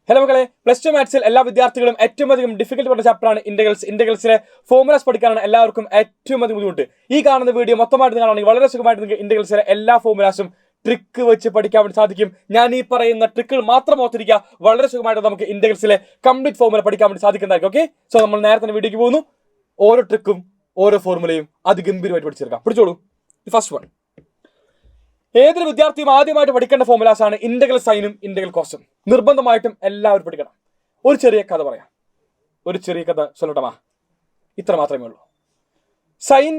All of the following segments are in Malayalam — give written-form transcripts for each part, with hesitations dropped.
ഹലോ മക്കളെ, പ്ലസ് ടു മാത്സിൽ എല്ലാ വിദ്യാർത്ഥികളും ഏറ്റവും അധികം ഡിഫിക്കൽട്ട് പറഞ്ഞ ചാപ്റ്ററാണ് ഇന്റഗ്രൽസ്. ഇന്റഗ്രൽസിലെ ഫോർമുലാസ് പഠിക്കാനാണ് എല്ലാവർക്കും ഏറ്റവും അധികം ബുദ്ധിമുട്ട്. ഈ കാണുന്ന വീഡിയോ മൊത്തമായിട്ട് കാണുകയാണെങ്കിൽ വളരെ സുഖമായിട്ട് നിങ്ങൾക്ക് ഇന്റഗ്രൽസിലെ എല്ലാ ഫോർമുലാസും ട്രിക്ക് വെച്ച് പഠിക്കാൻ വേണ്ടി സാധിക്കും. ഞാൻ ഈ പറയുന്ന ട്രിക്കുകൾ മാത്രം ഓർത്തിരിക്കുക, വളരെ സുഖമായിട്ട് നമുക്ക് ഇന്റഗ്രൽസിലെ കംപ്ലീറ്റ് ഫോർമുല പഠിക്കാൻ വേണ്ടി സാധിക്കുന്നതായിരിക്കും. ഓക്കെ, സോ നമ്മൾ നേരെ തന്നെ വീഡിയോക്ക് പോകുന്നു. ഓരോ ട്രിക്കും ഓരോ ഫോർമുലയും അതിഗംഭീരമായിട്ട് പഠിച്ചെടുക്കാം. പിടിച്ചോളൂ. ഫസ്റ്റ് വൺ, ഏതൊരു വിദ്യാർത്ഥിയും ആദ്യമായിട്ട് പഠിക്കേണ്ട ഫോർമുലാസ് ആണ് ഇന്റഗ്രൽ സൈനും ഇന്റഗ്രൽ കോസും. നിർബന്ധമായിട്ടും എല്ലാവരും പഠിക്കണം. ഒരു ചെറിയ കഥ പറയാം, ഒരു ചെറിയ കഥ ചൊല്ലട്ടമാ. ഇത്ര മാത്രമേ ഉള്ളൂ. സൈൻ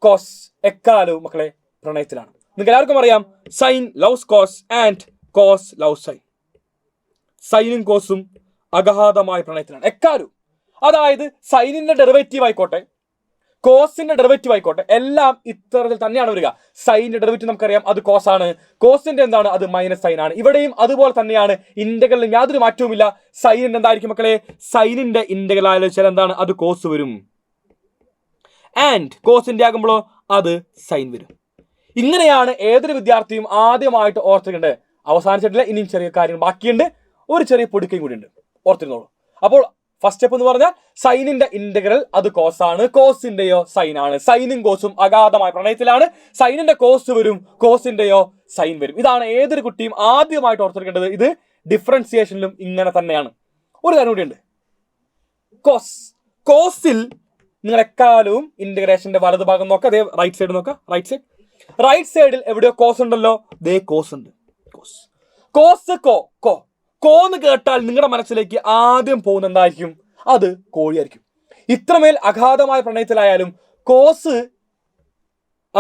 കോസ് എക്കാലവും മക്കളെ പ്രണയത്തിലാണ്. നിങ്ങൾക്ക് എല്ലാവർക്കും അറിയാം, sine loves cos and cos loves sine. സൈനും കോസും അഗാധമായ പ്രണയത്തിലാണ് എക്കാലവും. അതായത് സൈനിന്റെ ഡെറിവേറ്റീവ് ആയിക്കോട്ടെ, കോസിന്റെ ഡെറിവേറ്റീവ് ആയിക്കോട്ടെ, എല്ലാം ഇത്തരത്തിൽ തന്നെയാണ് വരിക. സൈനിന്റെ ഡെറിവേറ്റീവ് നമുക്കറിയാം, അത് കോസ് ആണ്. കോസിന്റെ എന്താണ്? അത് മൈനസ് സൈൻ ആണ്. ഇവിടെയും അതുപോലെ തന്നെയാണ്. ഇന്റഗ്രലിൽ യാതൊരു മാറ്റവുമില്ല. സൈനിന്റെ എന്തായിരിക്കും മക്കളെ? സൈനിന്റെ ഇന്റഗ്രൽ ആലോചിച്ചാൽ എന്താണ്? അത് കോസ് വരും. ആൻഡ് കോസിന്റെ ആകുമ്പോഴോ അത് സൈൻ വരും. ഇങ്ങനെയാണ് ഏതൊരു വിദ്യാർത്ഥിയും ആദ്യമായിട്ട് ഓർത്തിട്ടുണ്ട്. അവസാനിച്ചിട്ടില്ല, ഇനിയും ചെറിയ കാര്യങ്ങൾ ബാക്കിയുണ്ട്. ഒരു ചെറിയ പൊടിക്കയും കൂടി ഉണ്ട്, ഓർത്തിരുന്നോളൂ. അപ്പോൾ ഫസ്റ്റ് സ്റ്റെപ്പ് എന്ന് പറഞ്ഞാൽ സൈനിന്റെ ഇന്റഗ്രൽ അത് കോസ് ആണ്, കോസിന്റെയോ സൈൻ ആണ്. സൈനും കോസും അഗാധമായ പ്രണയത്തിലാണ്. സൈനിന്റെ കോസ് വരും, കോസിന്റെയോ സൈൻ വരും. ഇതാണ് ഏതൊരു കുട്ടിയും ആദ്യമായിട്ട് ഓർത്തെടുക്കേണ്ടത്. ഇത് ഡിഫറൻസിയേഷനിലും ഇങ്ങനെ തന്നെയാണ്. ഒരു കാര്യം കൂടിയുണ്ട്, കോസ്. കോസിൽ നിങ്ങൾ എക്കാലവും ഇന്റഗ്രേഷന്റെ വലതു ഭാഗം നോക്കാം. അതേ റൈറ്റ് സൈഡ് നോക്കാം. റൈറ്റ് സൈഡിൽ എവിടെയോ കോസ് ഉണ്ടല്ലോ, ദേ കോസ് ഉണ്ട്. കോസ് കോന്ന് കേട്ടാൽ നിങ്ങളുടെ മനസ്സിലേക്ക് ആദ്യം പോകുന്ന എന്തായിരിക്കും? അത് കോഴിയായിരിക്കും. ഇത്രമേൽ അഗാധമായ പ്രണയത്തിലായാലും കോസ്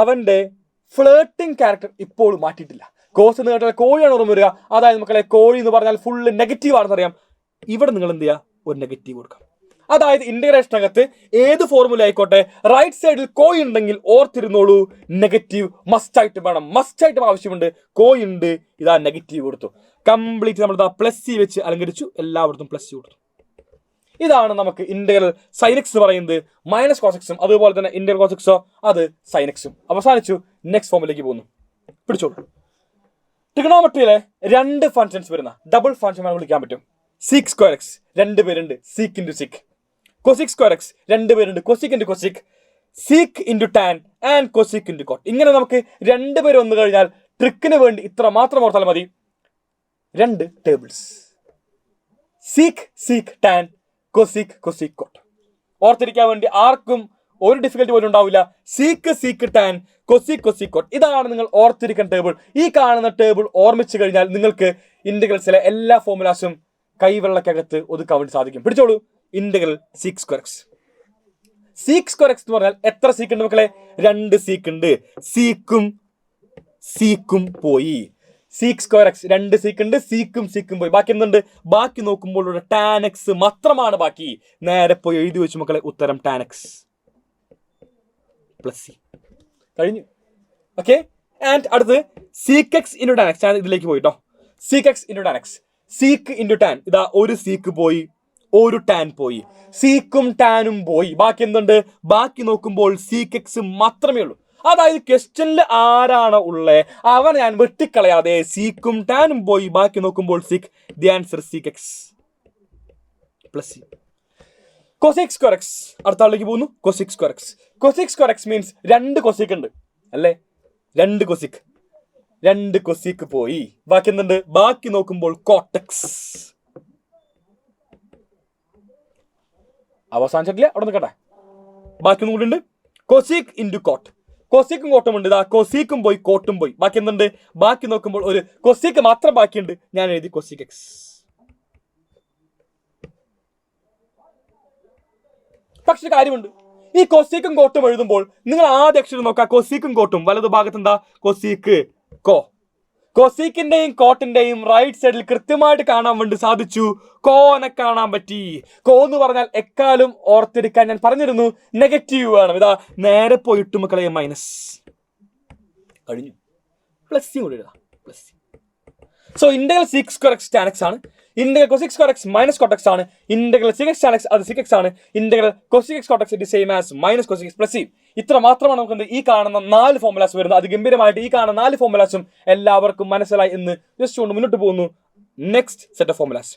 അവന്റെ ഫ്ലേട്ടിംഗ് ക്യാരക്ടർ ഇപ്പോഴും മാറ്റിയിട്ടില്ല. കോസ് എന്ന് കേട്ടാൽ കോഴിയാണ് ഓർമ്മ വരിക. അതായത് മക്കളെ, കോഴി എന്ന് പറഞ്ഞാൽ ഫുള്ള് നെഗറ്റീവ് ആണെന്ന് അറിയാം. ഇവിടെ നിങ്ങൾ എന്ത് ചെയ്യുക? ഒരു നെഗറ്റീവ് കൊടുക്കാം. അതായത് ഇന്റഗ്രേഷനകത്ത് ഏത് ഫോർമുല ആയിക്കോട്ടെ, റൈറ്റ് സൈഡിൽ കോയി ഉണ്ടെങ്കിൽ ഓർത്തിരുന്നോളൂ, നെഗറ്റീവ് മസ്റ്റായിട്ട് വേണം. മസ്റ്റായിട്ടും ആവശ്യമുണ്ട്. കോയി ഉണ്ട്, ഇതാ നെഗറ്റീവ് കൊടുത്തു. കംപ്ലീറ്റ് നമ്മൾ പ്ലസ് സി വെച്ച് അലങ്കരിച്ചു. എല്ലായിടത്തും പ്ലസ് സി കൊടുത്തു. ഇതാണ് നമുക്ക് ഇന്റഗ്രൽ സൈനക്സ് എന്ന് പറയുന്നത്. മൈനസ് കോസെക്സും അതുപോലെ തന്നെ ഇന്റഗ്രൽ കോസെക്സോ അത് സൈനക്സും. അവസാനിച്ചു. നെക്സ്റ്റ് ഫോമിലേക്ക് പോകുന്നു. പിടിച്ചോളൂ. ട്രിഗണോമെട്രിയിലെ രണ്ട് ഫങ്ഷൻസ് വരുന്ന ഡബിൾ ഫങ്ഷൻ വിളിക്കാൻ പറ്റും. സീക്ക് സ്ക്വയർ എക്സ്, രണ്ടുപേരുണ്ട്. Sec into sec. Cosec square X, രണ്ടുപേരുണ്ട്. Cosec into cosec. Sec into tan and cosec into cot. ഇങ്ങനെ നമുക്ക് രണ്ടുപേരും വന്നു കഴിഞ്ഞാൽ ട്രിക്കിന് വേണ്ടി ഇത്ര മാത്രം ഓർത്താൽ മതി. രണ്ട് tables, sec tan, cosec cot. ഓർത്തിരിക്കാൻ വേണ്ടി ആർക്കും ഒരു ഡിഫിക്കൽറ്റി പോലും ഉണ്ടാവില്ല. Sec tan, cosec cot. ഇതാണ് നിങ്ങൾ ഓർത്തിരിക്കുന്ന ടേബിൾ. ഈ കാണുന്ന ടേബിൾ ഓർമ്മിച്ചു കഴിഞ്ഞാൽ നിങ്ങൾക്ക് ഇന്റഗ്രൽസിലെ എല്ലാ ഫോർമുലാസും കൈവെള്ളക്കകത്ത് ഒതുക്കാൻ വേണ്ടി സാധിക്കും. പിടിച്ചോളൂ. Integral sec square X. Sec square X എന്ന് പറഞ്ഞാൽ എത്ര സീക്ക് ഉണ്ട് മക്കളെ? രണ്ട് സീക്ക് ഉണ്ട്. സീക്കും പോയി. സീക്ക് സ്ക്വയർ എക്സ്, രണ്ട് സീക്ക് ഉണ്ട്. സീക്കും പോയി. ബാക്കി എന്തുണ്ട്? ബാക്കി നോക്കുമ്പോൾ ഇവിടെ ടാൻ എക്സ് മാത്രമാണ് ബാക്കി. നേരെ പോയി എഴുതി വെച്ചു മക്കളെ, ഉത്തരം ടാൻ എക്സ് പ്ലസ് സി. കഴിഞ്ഞു. ഓക്കെ, ആൻഡ് അടുത്ത് seek X into tan X. ഞാൻ ഇതിലേക്ക് പോയിട്ടോ. Seek X into tan X. Seek into tan, ഇതാ ഒരു സീക്ക് പോയി, ഒരു ടാൻ പോയി. സീക്കും ടാനും പോയി. ബാക്കി എന്തുണ്ട്? ബാക്കി നോക്കുമ്പോൾ സീക്ക് എക്സ് മാത്രമേ ഉള്ളൂ. അതായത് ക്വസ്റ്റ്യനിൽ ആരാണ് ഉള്ളത് അവൻ ഞാൻ വെട്ടിക്കളയാതെ സീക്കും ടാനും പോയി. ബാക്കി നോക്കുമ്പോൾ seek. The answer seek X plus C. Cosec square X, അടുത്ത ആളിലേക്ക് പോകുന്നു. കൊസിക് സ്ക്വയർ എക്സ് മീൻസ് രണ്ട് കൊസിക് ഉണ്ട് അല്ലേ? രണ്ട് കൊസിക് പോയി. ബാക്കി എന്തുണ്ട്? ബാക്കി നോക്കുമ്പോൾ കോട്ടെക്സ്. അവസാനിച്ചിട്ടില്ല, അവിടെ നിൽക്കട്ടെ. ബാക്കി ഒന്നും കൂടി ഉണ്ട്. Cosec into coat. കൊസിക്കും കോട്ടും ഉണ്ട്. ഇതാ കൊസിക്കും പോയി, കോട്ടും പോയി. ബാക്കി എന്തുണ്ട്? ബാക്കി നോക്കുമ്പോൾ ഒരു കൊസിക്ക് മാത്രം ബാക്കിയുണ്ട്. ഞാൻ എഴുതി കൊസിക് എക്സ്. പക്ഷെ കാര്യമുണ്ട്, ഈ കൊസിക്കും കോട്ടും എഴുതുമ്പോൾ നിങ്ങൾ ആദ്യ അക്ഷരം നോക്കുക. കൊസിക്കും കോട്ടും വലതു ഭാഗത്ത് എന്താ? കൊസിക്ക് കോ. കൊസീക്കിന്റെയും കോട്ടിന്റെയും റൈറ്റ് സൈഡിൽ കൃത്യമായിട്ട് കാണാൻ വേണ്ടി സാധിച്ചു. കോനെ കാണാൻ പറ്റി. കോ എന്ന് പറഞ്ഞാൽ എക്കാലും ഓർത്തിരിക്കാൻ ഞാൻ പറഞ്ഞിരുന്നു, നെഗറ്റീവ് വേണം. ഇതാ നേരെ പോയിട്ട് മക്കളെ മൈനസ്. കഴിഞ്ഞു. പ്ലസ് സി കൂടി എഴുതാം. Plus C. So integral sec square X tan X ആണ്. Integral cosec square X minus cot X ആണ്. Integral sec X tan X അത് സീക്ക് എക്സ് ആണ്. Integral cosec X cot X it same as minus cosec X plus C. ഇത്ര മാത്രമാണ് നമുക്ക് ഈ കാണുന്ന 4 ഫോർമുലാസ് വരുന്നത്. അത് ഗംഭീരമായിട്ട് ഈ കാണുന്ന 4 ഫോർമുലാസും എല്ലാവർക്കും മനസ്സിലായി എന്ന് ജസ്റ്റ് കൊണ്ട് മുന്നോട്ട് പോകുന്നു. Next set of formulas.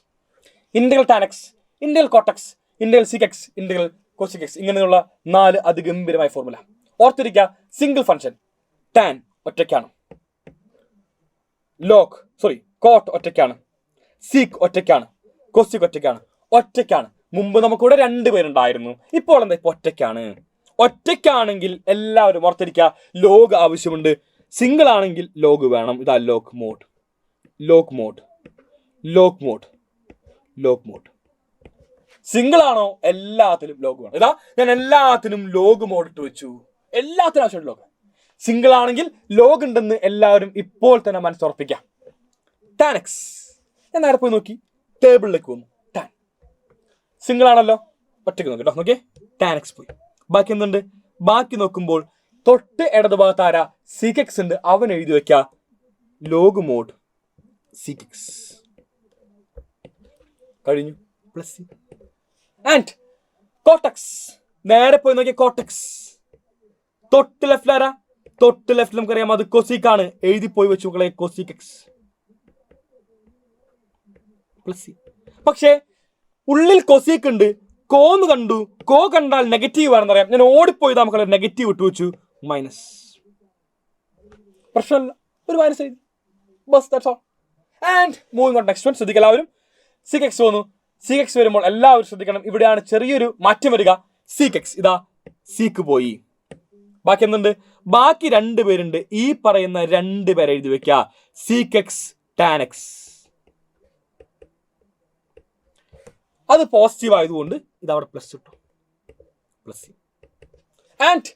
Integral tan X, integral cot x, integral sec X, integral cosec X, ഇങ്ങനെയുള്ള 4 അതിഗംഭീരമായ ഫോർമുല. ഓർത്തിരിക്കുക, സിംഗിൾ ഫംഗ്ഷൻ ടാൻ ഒറ്റയ്ക്കാണ്, കോട്ട് ഒറ്റയ്ക്കാണ്, സീക്ക് ഒറ്റയ്ക്കാണ്, കൊസിക് ഒറ്റയ്ക്കാണ്. മുമ്പ് നമുക്കിവിടെ 2 പേരുണ്ടായിരുന്നു, ഇപ്പോൾ എന്താ ഇപ്പൊ ഒറ്റയ്ക്കാണ്. ഒറ്റയ്ക്കാണെങ്കിൽ എല്ലാവരും ഓർത്തിരിക്കുക, ലോഗ് ആവശ്യമുണ്ട്. സിംഗിൾ ആണെങ്കിൽ ലോഗ് വേണം. ഇതാ ലോഗ് മോഡ്. സിംഗിൾ ആണോ എല്ലാത്തിലും ലോഗ് വേണം. ഇതാ ഞാൻ എല്ലാത്തിനും ലോഗ് മോഡ് ഇട്ട് വെച്ചു. എല്ലാത്തിനും ആവശ്യമുണ്ട് ലോഗ്. സിംഗിൾ ആണെങ്കിൽ ലോഗ് ഉണ്ടെന്ന് എല്ലാവരും ഇപ്പോൾ തന്നെ മനസ്സുറപ്പിക്കാം. ടാൻ എക്സ് ഞാൻ നേരെ പോയി നോക്കി, ടേബിളിലേക്ക് വന്നു. ടാൻ സിംഗിൾ ആണല്ലോ, ഒറ്റയ്ക്ക് നോക്കിട്ടോ. നോക്കിയേ, ടാൻ എക്സ് പോയി. ബാക്കി എന്തുണ്ട്? ബാക്കി നോക്കുമ്പോൾ തൊട്ട് ഇടതുഭാഗത്ത് ആരാ? സീക് എക്സ് ഉണ്ട്. അവൻ എഴുതി വെക്കുക ലോഗ് മോഡ് സീക് എക്സ്. കഴിഞ്ഞു. പ്ലസ് ആൻഡ് കോട്ടക്സ് നേരെ പോയി നോക്കിയ കോട്ടക്സ് തൊട്ട് ലെഫ്റ്റിൽ ആരാ? തൊട്ട് ലെഫ്റ്റിൽ നമുക്കറിയാം അത് കൊസീക്ക് ആണ്. എഴുതി പോയി വെച്ചു മക്കളെ, കൊസീക് എക്സ് പ്ലസ്. പക്ഷേ ഉള്ളിൽ കൊസീക്ക് ഉണ്ട്. കോന്ന് കണ്ടു, കോ കണ്ടാൽ നെഗറ്റീവ് ആണെന്ന് അറിയാം. ഞാൻ ഓടിപ്പോയി മക്കളെ നെഗറ്റീവ് ഇട്ട് വെച്ചു, മൈനസ്. പ്രശ്നമല്ല, ഒരു മൈനസ് എഴുതി. Bus that's all. And moving on next one. ശ്രദ്ധിക്കുക എല്ലാവരും. സീക് എക്സ് വന്നു. സീക് എക്സ് വരുമ്പോൾ എല്ലാവരും ശ്രദ്ധിക്കണം, ഇവിടെയാണ് ചെറിയൊരു മാറ്റം വരിക. സീക് എക്സ് ഇതാ സീക്ക് പോയി. ബാക്കി എന്തുണ്ട്? ബാക്കി 2 പേരുണ്ട്. ഈ പറയുന്ന 2 പേരെ എഴുതി വെക്കുക, സീക് എക്സ് ടാൻ എക്സ്. അത് പോസിറ്റീവ് ആയതുകൊണ്ട് ഇതവിടെ പ്ലസ് ഇട്ടു, പ്ലസ്. ആൻഡ്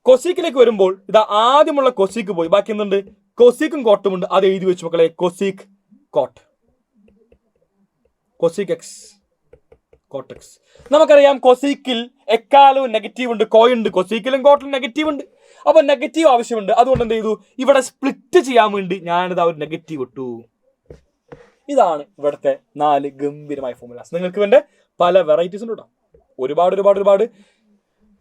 കൊസീക്കിലേക്ക് വരുമ്പോൾ ഇതാ ആദ്യമുള്ള കൊസീക്ക് പോയി. ബാക്കി എന്തുണ്ട്? കൊസീക്കും കോട്ടും ഉണ്ട്. അത് എഴുതി വെച്ചു മക്കളെ, cosec cot, cosec x cot x. നമുക്കറിയാം കൊസീക്കിൽ എക്കാലവും നെഗറ്റീവ് ഉണ്ട്, കോയുണ്ട്. കൊസീക്കിലും കോട്ടിലും നെഗറ്റീവ് ഉണ്ട്. അപ്പൊ നെഗറ്റീവ് ആവശ്യമുണ്ട്. അതുകൊണ്ട് എന്ത് ചെയ്തു? ഇവിടെ സ്പ്ലിറ്റ് ചെയ്യാൻ വേണ്ടി ഞാനിത് ഒരു നെഗറ്റീവ് ഇട്ടു. ഇതാണ് ഇവിടുത്തെ 4 ഗംഭീരമായ ഫോർമുലാസ്. നിങ്ങൾക്ക് വേണ്ട പല വെറൈറ്റീസ് ഉണ്ട് കേട്ടോ. ഒരുപാട്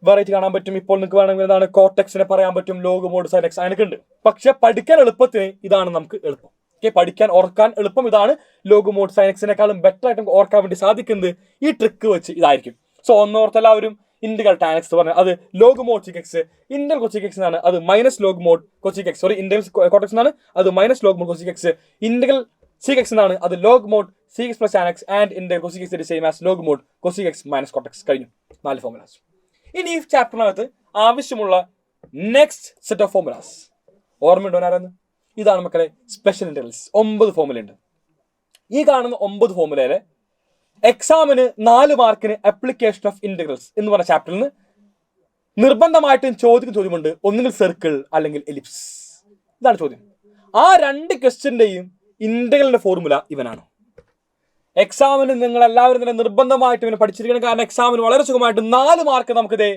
വെറൈറ്റി കാണാൻ പറ്റും. ഇപ്പോൾ നിങ്ങൾക്ക് വേണമെങ്കിൽ എന്താണ് കോട്ടക്സിനെ പറയാൻ പറ്റും, ലോഗ് മോഡ് സൈൻ എക്സ് അങ്ങനെയൊക്കെ ഉണ്ട്. പക്ഷെ പഠിക്കാൻ എളുപ്പത്തിന് ഇതാണ് നമുക്ക് എളുപ്പം. പഠിക്കാൻ ഓർക്കാൻ എളുപ്പം ഇതാണ്. ലോഗ് മോഡ് സൈൻ എക്സിനെക്കാളും ബെറ്റർ ആയിട്ട് ഓർക്കാൻ വേണ്ടി സാധിക്കുന്നത് ഈ ട്രിക്ക് വെച്ച് ഇതായിരിക്കും. സോ ഒന്നോർത്ത് എല്ലാവരും ഇന്റഗ്രൽ ടാൻ എക്സ് പറഞ്ഞാൽ അത് log mod sec X, integral cosec X ആണ് അത് minus log mod cosec X. Integral cot x ആണ് അത് minus log mod cosec X. Integral sec X ആണ് അത് log mod sec X plus tan X. And integral cosec X same as log mod cosec X minus cot x. കഴിഞ്ഞു 4 ഫോർമുലാസ്. ഇനി ഈ ചാപ്റ്ററിനകത്ത് ആവശ്യമുള്ള നെക്സ്റ്റ് സെറ്റ് ഓഫ് ഫോർമുലാസ് ഓർമ്മയുണ്ടോ ആരാന്ന്? ഇതാണ് മക്കളെ സ്പെഷ്യൽ ഇന്റഗ്രൽസ്. 9 ഫോർമുല ഉണ്ട്. ഈ കാണുന്ന 9 ഫോർമുലയിലെ എക്സാമിന് 4 മാർക്കിന് അപ്ലിക്കേഷൻ ഓഫ് ഇന്റഗ്രൽസ് എന്ന് പറഞ്ഞ ചാപ്റ്ററിൽ നിന്ന് നിർബന്ധമായിട്ടും ചോദിക്കുന്ന ചോദ്യമുണ്ട്. ഒന്നുകിൽ സർക്കിൾ അല്ലെങ്കിൽ എലിപ്സ്. ഇതാണ് ചോദ്യം. ആ 2 ക്വസ്റ്റ്യന്റെയും ഇന്റഗ്രലിന്റെ ഫോർമുല ഇവനാണ്. എക്സാമിന് നിങ്ങൾ എല്ലാവരും തന്നെ നിർബന്ധമായിട്ട് ഇവനെ പഠിച്ചിരിക്കണം. കാരണം എക്സാമിന് വളരെ സുഖമായിട്ട് 4 മാർക്ക് നമുക്കിതേ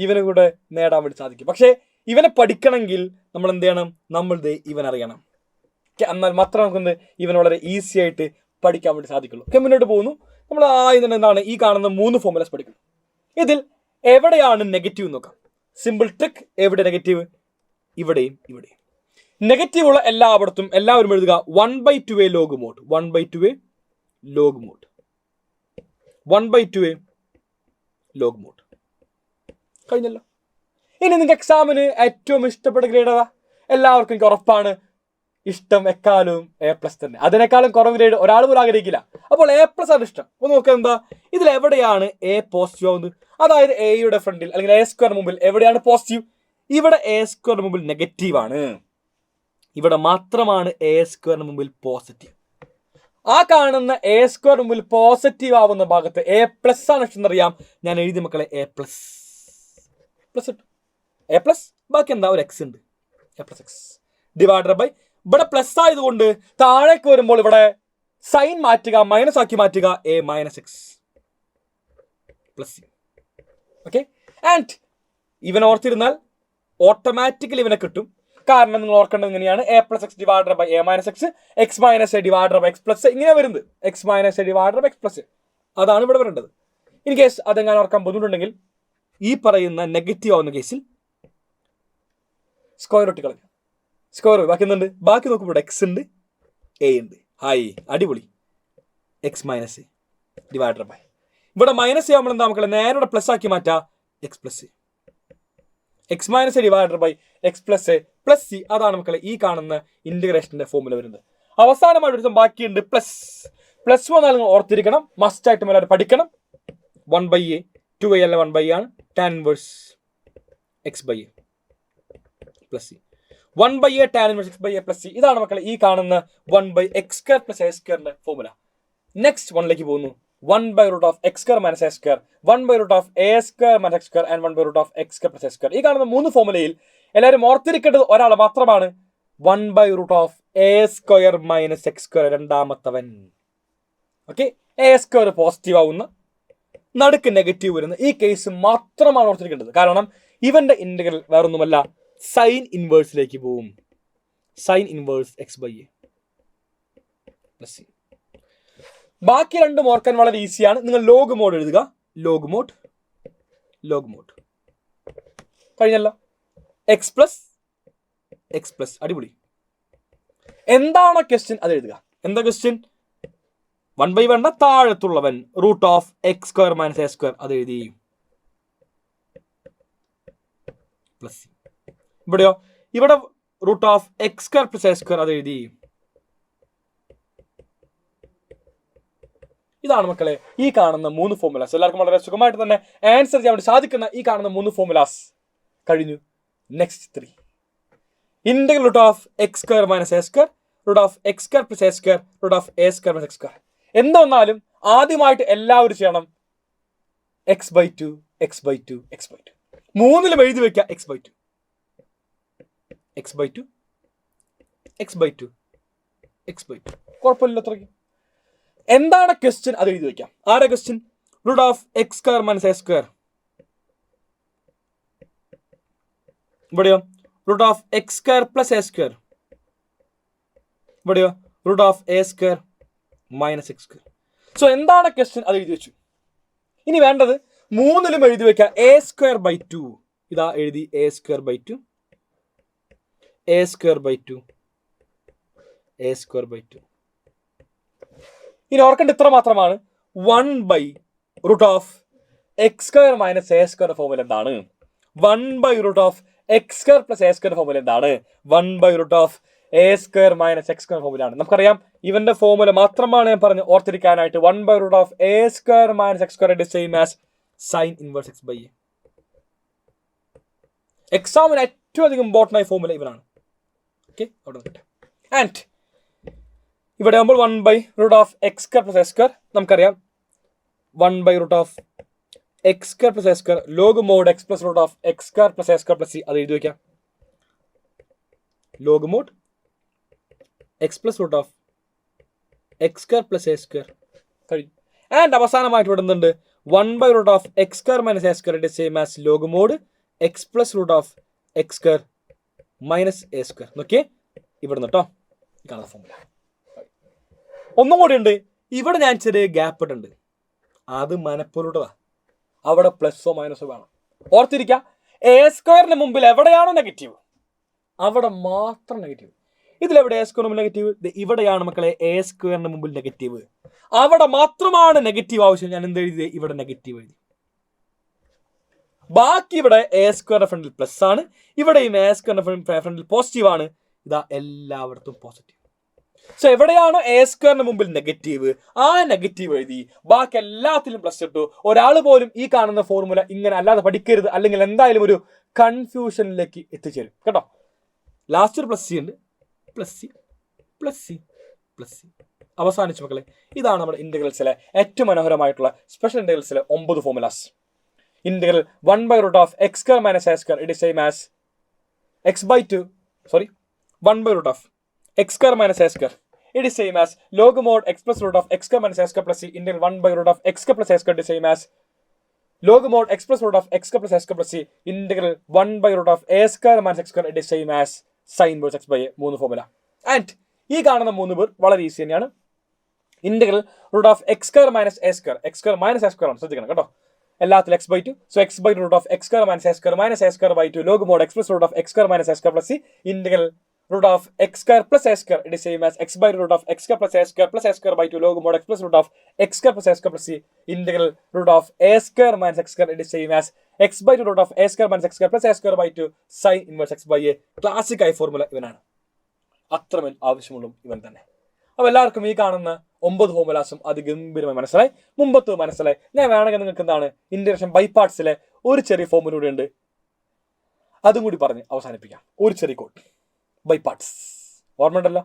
ഇവനെ കൂടെ നേടാൻ വേണ്ടി സാധിക്കും. പക്ഷേ ഇവനെ പഠിക്കണമെങ്കിൽ നമ്മൾ എന്ത് ചെയ്യണം? നമ്മൾ ഇവൻ അറിയണം. എന്നാൽ മാത്രം നമുക്ക് ഇവൻ വളരെ ഈസി ആയിട്ട് പഠിക്കാൻ വേണ്ടി സാധിക്കുള്ളൂ. മുന്നോട്ട് പോകുന്നു. നമ്മൾ ആദ്യം എന്താണ് ഈ കാണുന്ന 3 ഫോർമുലാസ് പഠിക്കണം. ഇതിൽ എവിടെയാണ് നെഗറ്റീവ് നോക്കാം. Simple trick. എവിടെ നെഗറ്റീവ്? ഇവിടെയും ഇവിടെയും. നെഗറ്റീവ് ഉള്ള എല്ലായിടത്തും എല്ലാവരും എഴുതുക 1/2a log mode, 1/2a log mode, 1/2a log mode. കഴിഞ്ഞല്ലോ. ഇനി നിങ്ങൾക്ക് എക്സാമിന് ഏറ്റവും ഇഷ്ടപ്പെട്ട ഗ്രേഡ് ഏതാ? എല്ലാവർക്കും എനിക്ക് ഉറപ്പാണ് ഇഷ്ടം എക്കാലവും A+ തന്നെ. അതിനേക്കാളും കുറവ് ഗ്രേഡ് ഒരാൾ പോലും ആഗ്രഹിക്കില്ല. അപ്പോൾ A+ ആണ് ഇഷ്ടം. അപ്പോൾ നോക്കുക എന്താ ഇതിൽ എവിടെയാണ് A പോസിറ്റീവ് ആവുന്നത്? അതായത് എയുടെ ഫ്രണ്ടിൽ അല്ലെങ്കിൽ A² മുമ്പിൽ എവിടെയാണ് പോസിറ്റീവ്? ഇവിടെ A² മുമ്പിൽ നെഗറ്റീവ് ആണ്. ഇവിടെ മാത്രമാണ് A² മുമ്പിൽ പോസിറ്റീവ്. ആ കാണുന്ന A² മുമ്പിൽ പോസിറ്റീവ് ആവുന്ന ഭാഗത്ത് A+ ആണ് ഇഷ്ടം എന്നറിയാം. ഞാൻ എഴുതി മക്കളെ A+. പ്ലസ് ഇട്ടു. A+. ബാക്കി എന്താ? ഒരു എക്സ് ഉണ്ട്. A+X ഡിവൈഡഡ് ബൈ ഇവിടെ പ്ലസ് ആയതുകൊണ്ട് താഴേക്ക് വരുമ്പോൾ ഇവിടെ സൈൻ മാറ്റുക, മൈനസ് ആക്കി മാറ്റുക. A-X plus. ഓക്കെ. ആൻഡ് ഇവൻ ഓർത്തിരുന്നാൽ ഓട്ടോമാറ്റിക്കലി ഇവനെ കിട്ടും. കാരണം നിങ്ങൾ ഓർക്കേണ്ടത് ഇങ്ങനെയാണ്, A+X divided by A-X, X-A divided by X+. ഇങ്ങനെ വരുന്നത് X-A ഡിവൈഡഡ് ബൈ X+. അതാണ് ഇവിടെ വരേണ്ടത്. ഇൻ കേസ് അതെങ്ങനെ ഓർക്കാൻ ബുദ്ധിമുട്ടുണ്ടെങ്കിൽ ഈ പറയുന്ന നെഗറ്റീവ് ആവുന്ന കേസിൽ സ്ക്വയർ റൂട്ട് കളഞ്ഞു. സ്ക്വയർ ബാക്കി എന്തുണ്ട്? ബാക്കി നോക്കുമ്പോൾ X ഉണ്ട്, A ഉണ്ട്. ഹായ്, അടിപൊളി. X minus a divided by ഇവിടെ മൈനസ് എ നമ്മൾ എന്താ മക്കളെ നേരെ പ്ലസ് ആക്കി മാറ്റാം x plus a x minus a divided by x plus a plus c. അതാണ് മക്കളെ ഈ കാണുന്ന ഇന്റഗ്രേഷന്റെ ഫോർമുല വരുന്നത്. അവസാനമായിട്ട് ഒരു ബാക്കിയുണ്ട് പ്ലസ്. പ്ലസ് വന്നാൽ നിങ്ങൾ ഓർത്തിരിക്കണം, മസ്റ്റ് ആയിട്ട് എല്ലാവരും പഠിക്കണം. 1/a 2a അല്ല 1/a ആണ്. tan inverse X by A plus C 1/a tan inverse X by A plus C. ഇതാണ് മക്കളെ ഈ കാണുന്ന 1/x² പ്ലസ് a സ്ക്വയറിന്റെ ഫോർമുല. നെക്സ്റ്റ് വണ്ണിലേക്ക് പോകുന്നു. 1/√x² minus a square 1/√a² minus x square and 1/√x² plus a square. ഈ കാണുന്ന 3 ഫോർമുലയിൽ എല്ലാവരും ഓർത്തിരിക്കേണ്ടത് ഒരാൾ മാത്രമാണ് 1/√a² മൈനസ് x സ്ക്വയർ രണ്ടാമത്തവൻ. ഓക്കെ, എ സ്ക്വയർ പോസിറ്റീവ് ആവുന്ന നടുക്ക് നെഗറ്റീവ് വരുന്ന ഈ കേസ് മാത്രമാണ് ഓർത്തിരിക്കേണ്ടത്. കാരണം ഇവന്റെ ഇന്റഗ്രൽ വേറൊന്നുമല്ല, സൈൻ ഇൻവേഴ്സിലേക്ക് പോവും. Sine inverse X by A plus c. ബാക്കി രണ്ടും ഓർക്കാൻ വളരെ ഈസിയാണ്. നിങ്ങൾ ലോഗ് മോഡ് എഴുതുക. ലോഗ് മോഡ് കഴിഞ്ഞല്ലോ. എക്സ് പ്ലസ് അടിപൊളി. എന്താണോ ക്വസ്റ്റ്യൻ അത് എഴുതുക. എന്താ ക്വസ്റ്റ്യൻ? 1/1 താഴത്തുള്ളവൻ √(x² മൈനസ് a സ്ക്വയർ അത് എഴുതി പ്ലസ്. ഇവിടെയോ? ഇവിടെ √(x² പ്ലസ് a സ്ക്വയർ അത് എഴുതി. ഇതാണ് മക്കളെ ഈ കാണുന്ന 3 ഫോർമുലാസ്. എല്ലാവർക്കും വളരെ സുഖമായിട്ട് തന്നെ ആൻസർ ചെയ്യാൻ വേണ്ടി സാധിക്കുന്ന ഈ കാണുന്ന 3 ഫോർമുലാസ് കഴിഞ്ഞു. Next 3 integral √(x² minus a square √(x² plus a square √(a² minus x square. എന്തൊന്നാലും ആദ്യമായിട്ട് എല്ലാവരും ചെയ്യണം x/2 x/2 x/2. 3ലും എഴുതി വെക്കുക x/2 x/2 x/2 x/2. കുഴപ്പമില്ല അത്രയ്ക്ക്. എന്താണ് ക്വസ്റ്റ്യൻ അത് എഴുതി വെക്കാം. ആരാ question? √(x² minus a square. ഇവിടെയോ? √(x² plus a square. ഇവിടെയോ? √(a² minus x square. So എന്താണ് ക്വസ്റ്റ്യൻ അത് എഴുതി വെച്ചു. ഇനി വേണ്ടത് 3ലും എഴുതി വെക്കുക a²/2. ഇതാ എഴുതി a²/2 a²/2 a²/2. ഇനി ഓർക്കേണ്ട ഇത്ര മാത്രമാണ്. 1/√(x² minus a square formula എന്താണ്? 1/√(x² plus a square formula എന്താണ്? 1/√(a² minus x square formula ആണ്. നമുക്കറിയാം ഇവന്റെ ഫോർമുല മാത്രമാണ് ഞാൻ പറഞ്ഞു ഓർത്തിരിക്കാനായിട്ട്. 1/√(a² minus x square is same as sine inverse X by a. എക്സാമിന് ഏറ്റവും അധികം ഇമ്പോർട്ടൻ്റ് ആയ ഫോർമുല ഇവനാണ്. ഓക്കെ, അവിടെ നോക്കട്ടെ. ആൻഡ് ഇവിടെ ആകുമ്പോൾ 1/√(x² പ്ലസ് a സ്ക്വയർ നമുക്കറിയാം. 1/√(x² plus a square log mode x plus √(x² plus a square plus c അത് എഴുതി വയ്ക്കാം. Log mode x plus √(x² plus a square കഴിഞ്ഞു. ആൻഡ് അവസാനമായിട്ട് ഇവിടെ എന്തുണ്ട്? 1/√(x² minus a square it same as log mode x plus √(x² minus a square. നോക്കിയേ ഇവിടുന്ന് കേട്ടോ കാണുന്ന ഫോർമുല. ഒന്നും കൂടി ഉണ്ട്. ഇവിടെ ഞാൻ ചെറിയ ഗ്യാപ്പ് ഇട്ടുണ്ട്. അത് മനപ്പൂർവ്വം അവിടെ പ്ലസോ മൈനസോ വേണം. ഓർത്തിരിക്കുക, a² മുമ്പിൽ എവിടെയാണോ നെഗറ്റീവ് അവിടെ മാത്രം നെഗറ്റീവ്. ഇതിലെവിടെ a² മുമ്പിൽ നെഗറ്റീവ്? ഇവിടെയാണ് മക്കളെ a² മുമ്പിൽ നെഗറ്റീവ്. അവിടെ മാത്രമാണ് നെഗറ്റീവ് ആവശ്യം. ഞാൻ എന്ത് എഴുതി? ഇവിടെ നെഗറ്റീവ് എഴുതി. ബാക്കി ഇവിടെ a² ഫ്രണ്ടിൽ പ്ലസ് ആണ്. ഇവിടെയും a² ഫ്രണ്ടിൽ പോസിറ്റീവ് ആണ്. ഇതാ എല്ലായിടത്തും പോസിറ്റീവ്. സോ എവിടെയാണോ a² മുമ്പിൽ നെഗറ്റീവ് ആ നെഗറ്റീവ് എഴുതി. ബാക്കി എല്ലാത്തിലും പ്ലസ് ഇട്ടു. ഒരാൾ പോലും ഈ കാണുന്ന ഫോർമുല ഇങ്ങനെ അല്ലാതെ പഠിക്കരുത്, അല്ലെങ്കിൽ എന്തായാലും ഒരു കൺഫ്യൂഷനിലേക്ക് എത്തിച്ചേരും കേട്ടോ. ലാസ്റ്റ് ഒരു പ്ലസ് സി ഉണ്ട്. Plus C plus C plus C അവസാനിച്ചു മക്കളെ. ഇതാണ് നമ്മുടെ ഇന്റഗ്രൽസിലെ ഏറ്റവും മനോഹരമായിട്ടുള്ള സ്പെഷ്യൽ ഇന്റഗ്രൽസിലെ 9 formulas. Integral 1/√(x² minus a square it is same as x/2 1/√(x² minus a square it is same as log mod x plus √(x² minus a square plus c integral 1/√(x² plus a square it is same as log mod x plus √(x² plus a square plus c integral 1/√(a² minus x square it is same as sin inverse x by a. 3 formula. And ഈ കാണുന്ന 3 പേർ വളരെ ഈസി തന്നെയാണ്. Integral √(x² minus a square x² minus a square ആണ്, ശ്രദ്ധിക്കണം കേട്ടോ. എല്ലാത്തിലും x/2. So x/√(x² minus a square minus a square by 2 log mod x plus √(x² minus a square plus c integral root of x square plus a square. It is same as x by root of x square plus a square plus a square by 2 log mod x plus root of x square plus a square plus c. Integral root of a square minus x square. It is same as x by 2 root of a square minus x square plus a square by 2 sin inverse x by a. Classic ആയ ഫോർമുല ഇവനാണ്. അത്രമേൽ ആവശ്യമുള്ള ഇവൻ തന്നെ. അപ്പോൾ എല്ലാവർക്കും ഈ കാണുന്ന 9 ഫോർമുലാസും അതിഗംഭീരമായി മനസ്സിലായി, മുമ്പത്ത് മനസ്സിലായി. ഞാൻ വേണമെങ്കിൽ നിങ്ങൾക്ക് എന്താണ് ഇന്റഗ്രേഷൻ ബൈ പാർട്സിലെ ഒരു ചെറിയ ഫോർമുല കൂടെ ഉണ്ട്, അതും കൂടി പറഞ്ഞ് അവസാനിപ്പിക്കാം. ഒരു ചെറിയ കോഡ് ബൈ പാർട്സ് ഓർമ്മയുണ്ടല്ലോ.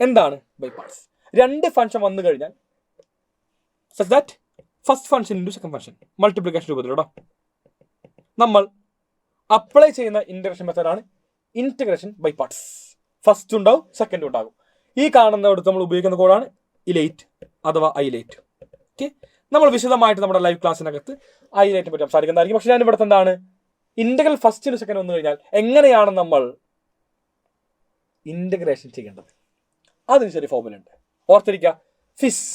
എന്താണ് ബൈ പാർട്സ്? രണ്ട് ഫംഗ്ഷൻ വന്നു കഴിഞ്ഞാൽ such that first function into second function multiplication രൂപത്തിലൂടെ നമ്മൾ അപ്ലൈ ചെയ്യുന്ന ഇന്റഗ്രേഷൻ മെത്തേഡാണ് ഇന്റഗ്രേഷൻ ബൈ പാർട്സ്. ഫസ്റ്റ് ഉണ്ടാവും, സെക്കൻഡ് ഉണ്ടാകും. ഈ കാണുന്നിടത്ത് നമ്മൾ ഉപയോഗിക്കുന്ന കോഡാണ് ഇലൈറ്റ് അഥവാ ഐലൈറ്റ്. ഓക്കെ, നമ്മൾ വിശദമായിട്ട് നമ്മുടെ ലൈവ് ക്ലാസ്സിനകത്ത് ഐലൈറ്റിനെ പറ്റി സംസാരിക്കുന്നതായിരിക്കും. പക്ഷെ ഞാൻ ഇവിടുത്തെ എന്താണ് ഇന്റഗ്രൽ ഫസ്റ്റ് സെക്കൻഡ് വന്നു കഴിഞ്ഞാൽ എങ്ങനെയാണ് നമ്മൾ ഇന്റഗ്രേഷൻ ചെയ്യേണ്ടത്, അതിന് ചെറിയ ഫോർമുല ഉണ്ട്. ഓർത്തിരിക്കുക, ഫിസ്.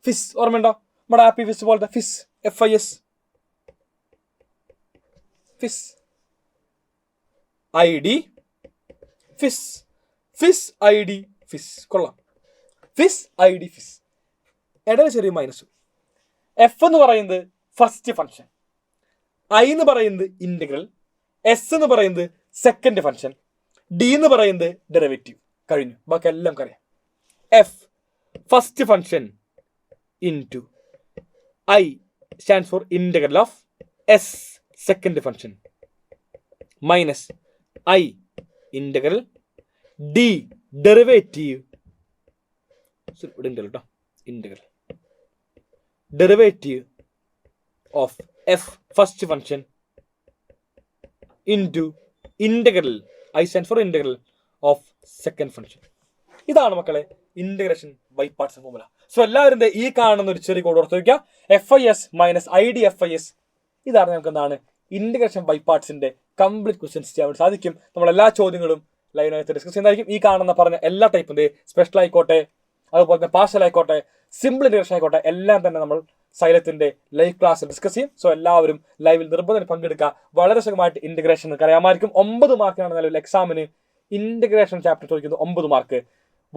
ഫിസ് ഓർമ്മയുണ്ടോ? നമ്മുടെ ആപ്പി ഫിസ് പോലത്തെ fizz, FIS, fizz ID, fizz, fizz ID, fizz. കൊള്ളാം. Fizz ID, fizz. ഇടയിൽ ചെറിയ മൈനസ്. F എന്ന് പറയുന്നത് ഫസ്റ്റ് ഫംഗ്ഷൻ, I എന്ന് പറയുന്നത് ഇന്റഗ്രൽ, S എന്ന് പറയുന്നത് സെക്കൻഡ് ഫംഗ്ഷൻ, D എന്ന് പറയുന്നത് ഡെറിവേറ്റീവ്. കഴിഞ്ഞു, ബാക്കി എല്ലാം അറിയാം. F first function into I stands for integral of S second function minus I integral D derivative കേട്ടോ, integral derivative of F first function into integral I stands for integral of second function. ഇതാണ് മക്കളെ integration by parts formula. So എല്ലാവരും ഈ കാണുന്ന ഒരു ചെറിയ കോഡ് ഓർത്ത് വയ്ക്കുക, FIS മൈനസ് ID FIS. ഇതാണ് നമുക്ക് എന്താണ് ഇന്റഗ്രേഷൻ ബൈ പാർട്സിന്റെ കംപ്ലീറ്റ് ക്വസ്റ്റ്യൻസ് ചെയ്യാൻ വേണ്ടി സാധിക്കും. നമ്മൾ എല്ലാ ചോദ്യങ്ങളും ലൈവിനകത്ത് ഡിസ്കസ് ചെയ്യുന്നതായിരിക്കും. ഈ കാണുന്ന പറഞ്ഞ എല്ലാ ടൈപ്പിന്റെ സ്പെഷ്യൽ ആയിക്കോട്ടെ, അതുപോലെ തന്നെ പാർഷ്യൽ ആയിക്കോട്ടെ, സിമ്പിൾ ഇന്റഗ്രേഷൻ ആയിക്കോട്ടെ, എല്ലാം തന്നെ നമ്മൾ സൈലത്തിന്റെ ലൈവ് ക്ലാസ് ഡിസ്കസ് ചെയ്യും. സോ എല്ലാവരും ലൈവിൽ നിർബന്ധം പങ്കെടുക്കുക. വളരെ സുഖമായിട്ട് ഇന്റഗ്രേഷൻ നിങ്ങൾക്ക് അറിയാമായിരിക്കും. 9 മാർക്കാണ് നിലവിൽ എക്സാമിന് ഇന്റഗ്രേഷൻ ചാപ്റ്റർ ചോദിക്കുന്നത്. 9 മാർക്ക്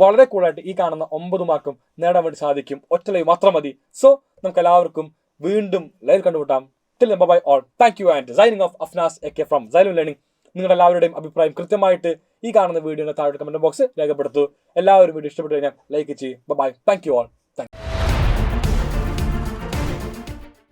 വളരെ കൂളായിട്ട് ഈ കാണുന്ന 9 മാർക്കും നേടാൻ വേണ്ടി സാധിക്കും. ഒറ്റ ലൈവ് മാത്രം മതി. സോ നമുക്ക് എല്ലാവർക്കും വീണ്ടും ലൈവ് കണ്ടുമുട്ടാം. Till then, bye all. Thank you and signing off, Afnas AK from Xylem Learning. നിങ്ങളുടെ എല്ലാവരുടെയും അഭിപ്രായം കൃത്യമായിട്ട് ഈ കാണുന്ന വീഡിയോയുടെ താഴെ കമന്റ് ബോക്സ് രേഖപ്പെടുത്തു. എല്ലാവരും വീഡിയോ ഇഷ്ടപ്പെട്ടു കഴിഞ്ഞാൽ ലൈക്ക് ചെയ്യും. ബൈ. Thank you all.